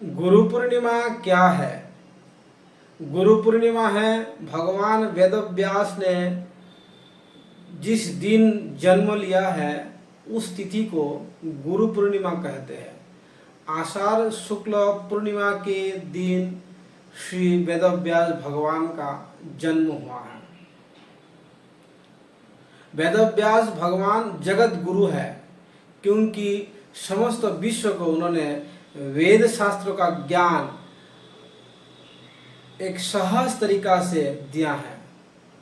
गुरु पूर्णिमा क्या है? गुरु पूर्णिमा है भगवान वेदव्यास ने जिस दिन जन्म लिया है उस तिथि को गुरु पूर्णिमा कहते हैं। आषाढ़ शुक्ल पूर्णिमा के दिन श्री वेदव्यास भगवान का जन्म हुआ है। वेदव्यास भगवान जगत गुरु है क्योंकि समस्त विश्व को उन्होंने वेद शास्त्रों का ज्ञान एक सहज तरीका से दिया है,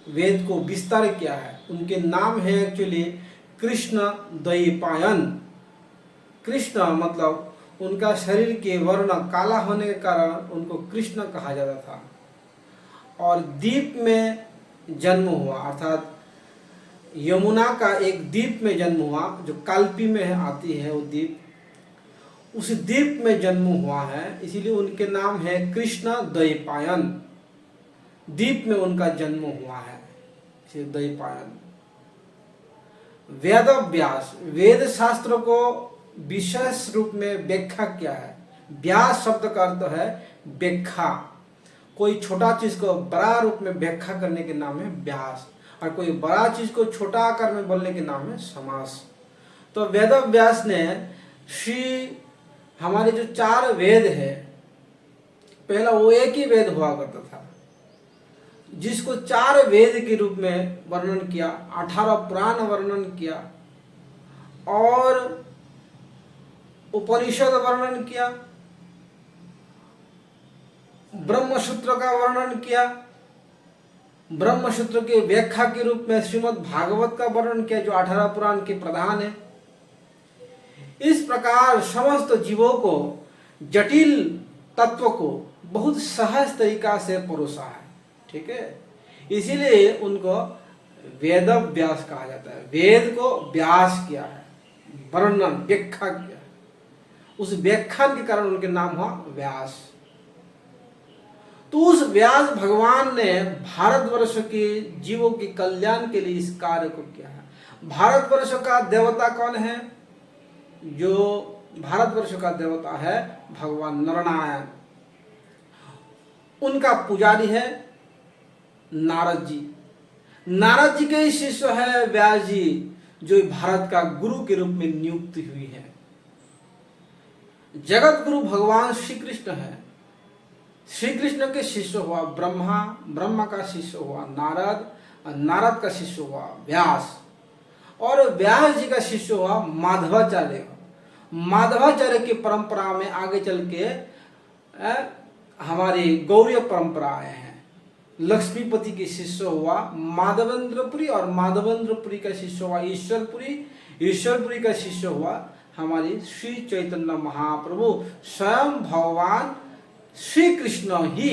वेद को विस्तार किया है। उनके नाम है एक्चुअली कृष्ण द्वैपायन। कृष्ण मतलब उनका शरीर के वर्ण काला होने के कारण उनको कृष्ण कहा जाता था, और द्वीप में जन्म हुआ, अर्थात यमुना का एक द्वीप में जन्म हुआ जो काल्पी में आती है वो द्वीप, उस द्वीप में जन्म हुआ है, इसीलिए उनके नाम है कृष्ण द्वैपायन। द्वीप में उनका जन्म हुआ है, इसे द्वैपायन। वेदव्यास वेद शास्त्र को विशेष रूप में व्याख्या किया है। व्यास शब्द का अर्थ है व्याख्या, कोई छोटा चीज को बड़ा रूप में व्याख्या करने के नाम है व्यास, और कोई बड़ा चीज को छोटा आकार में बोलने के नाम है समास। तो वेदव्यास ने श्री हमारे जो 4 वेद है, पहला वो एक ही वेद हुआ करता था जिसको 4 वेद के रूप में वर्णन किया, 18 पुराण वर्णन किया और उपनिषद वर्णन किया, ब्रह्मसूत्र का वर्णन किया, ब्रह्मसूत्र के व्याख्या के रूप में श्रीमद् भागवत का वर्णन किया जो 18 पुराण के प्रधान है। इस प्रकार समस्त जीवों को जटिल तत्व को बहुत सहज तरीका से परोसा है, ठीक है। इसीलिए उनको वेद व्यास कहा जाता है। वेद को व्यास किया है, वर्णन व्याख्या किया है, उस व्याख्यान के कारण उनके नाम हुआ व्यास। तो उस व्यास भगवान ने भारतवर्ष के जीवों के कल्याण के लिए इस कार्य को किया है। भारतवर्ष का देवता कौन है? जो भारतवर्ष का देवता है भगवान नरनारायण, उनका पुजारी है नारद जी। नारद जी के ही शिष्य है व्यास जी, जो भारत का गुरु के रूप में नियुक्त हुई है। जगत गुरु भगवान श्री कृष्ण है। श्री कृष्ण के शिष्य हुआ ब्रह्मा, ब्रह्मा का शिष्य हुआ नारद, और नारद का शिष्य हुआ व्यास, और व्यास जी का शिष्य हुआ माधवाचार्य। माधवाचार्य की परंपरा में आगे चल के हमारी गौड़ीय परंपरा आए हैं। लक्ष्मीपति के शिष्य हुआ माधवेंद्रपुरी, और माधवेंद्रपुरी का शिष्य हुआ ईश्वरपुरी, ईश्वरपुरी का शिष्य हुआ हमारी श्री चैतन्य महाप्रभु। स्वयं भगवान श्री कृष्ण ही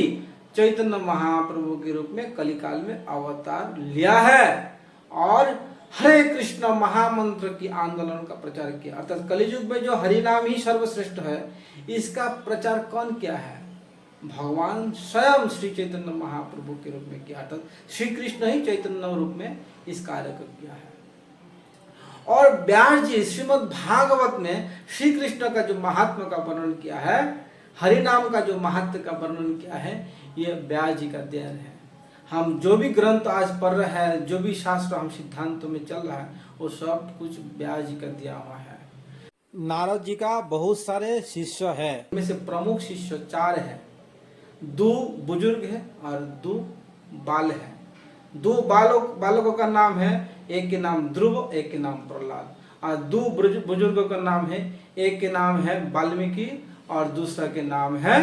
चैतन्य महाप्रभु के रूप में कलिकाल में अवतार लिया है और हरे कृष्ण महामंत्र की आंदोलन का प्रचार किया। अर्थात कलियुग में जो हरि नाम ही सर्वश्रेष्ठ है, इसका प्रचार कौन किया है? भगवान स्वयं श्री चैतन्य महाप्रभु के रूप में किया, अर्थात श्री कृष्ण ही चैतन्य रूप में इस कार्य को किया है। और व्यास जी श्रीमद् भागवत में श्री कृष्ण का जो महात्मा का वर्णन किया है, हरि नाम का जो महत्व का वर्णन किया है, ये व्यास जी का देन है। हम जो भी ग्रंथ आज पढ़ रहे हैं, जो भी शास्त्र हम सिद्धांतों में चल रहा है, वो सब कुछ व्यास जी का दिया हुआ है। नारद जी का बहुत सारे शिष्य है, उनमें से प्रमुख शिष्य 4 है। 2 बुजुर्ग है और 2 बाल है। 2 बालकों का नाम है, एक के नाम ध्रुव, एक के नाम प्रहलाद, और 2 बुजुर्गों का नाम है, एक के नाम है वाल्मीकि और दूसरा के नाम है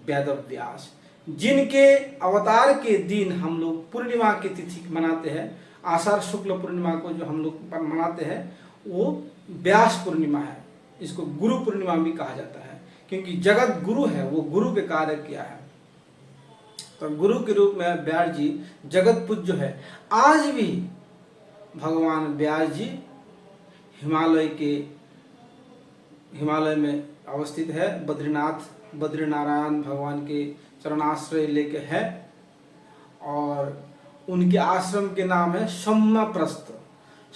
वेदव्यास। जिनके अवतार के दिन हम लोग पूर्णिमा की तिथि मनाते हैं, आषाढ़ शुक्ल पूर्णिमा को जो हम लोग मनाते हैं, वो व्यास पूर्णिमा है। इसको गुरु पूर्णिमा भी कहा जाता है क्योंकि जगत गुरु है, वो गुरु के कार्य किया है। तो गुरु के रूप में व्यास जी जगत पूज्य है। आज भी भगवान व्यास जी हिमालय में अवस्थित है। बद्रीनारायण भगवान के चरणाश्रय लेके है, और उनके आश्रम के नाम है सम्यप्रस्थ।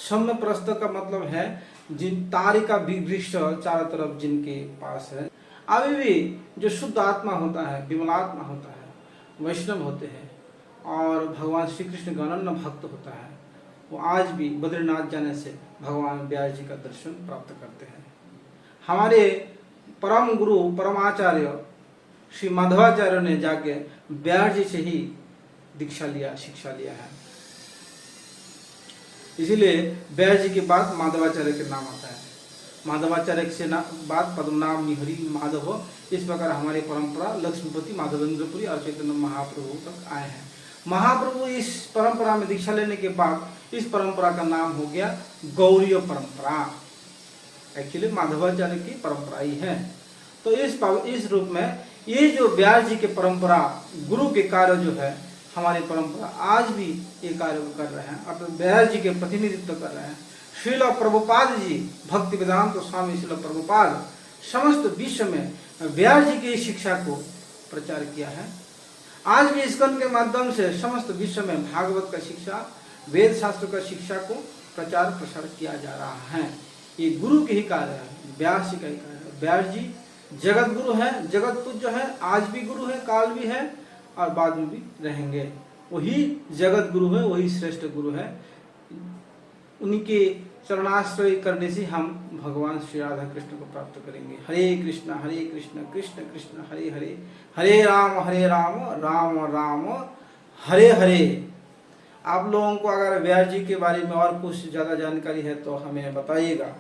सम्यप्रस्थ का मतलब है जिन तारिका वृक्ष चारों तरफ जिनके पास है। अभी भी जो शुद्ध आत्मा होता है, विमलात्मा होता है, वैष्णव होते हैं और भगवान श्री कृष्ण का अनन्य भक्त होता है, वो आज भी बद्रीनाथ जाने से भगवान व्यास जी का दर्शन प्राप्त करते हैं। हमारे परम गुरु परमाचार्य श्री माधवाचार्य ने जाके व्यास जी से ही दीक्षा लिया, शिक्षा लिया है। इसीलिए व्यास जी के बाद माधवाचार्य के नाम आता है। माधवाचार्य के बाद पद्मनाभ निहरी माधव, इस प्रकार हमारी परंपरा लक्ष्मीपति माधवेंद्रपुरी और चैतन्य महाप्रभु तक आए हैं। महाप्रभु इस परंपरा में दीक्षा लेने के बाद इस परंपरा का नाम हो गया गौड़ीय परंपरा। एक्चुअली माधवाचार्य की परंपरा ही है। तो इस रूप में ये जो व्यास जी के परंपरा गुरु के कार्य जो है, हमारी परंपरा आज भी ये कार्य कर रहे हैं, अर्थात व्यास जी के प्रतिनिधित्व कर रहे हैं। श्रील प्रभुपाद जी, भक्ति वेदांत स्वामी श्रील प्रभुपाद समस्त विश्व में व्यास जी की शिक्षा को प्रचार किया है। आज भी इस्कॉन के माध्यम से समस्त विश्व में भागवत का शिक्षा, वेद शास्त्र का शिक्षा को प्रचार प्रसार किया जा रहा है। ये गुरु के ही कार्य है, व्यास जी का ही कार्य है। व्यास जी जगत गुरु है, जगत पूज्य है, आज भी गुरु है, काल भी है और बाद में भी रहेंगे। वही जगत गुरु है, वही श्रेष्ठ गुरु है। उनके चरणाश्रय करने से हम भगवान श्री राधा कृष्ण को प्राप्त करेंगे। हरे कृष्ण कृष्ण कृष्ण हरे हरे, हरे राम राम राम हरे हरे। आप लोगों को अगर व्यास जी के बारे में और कुछ ज़्यादा जानकारी है तो हमें बताइएगा।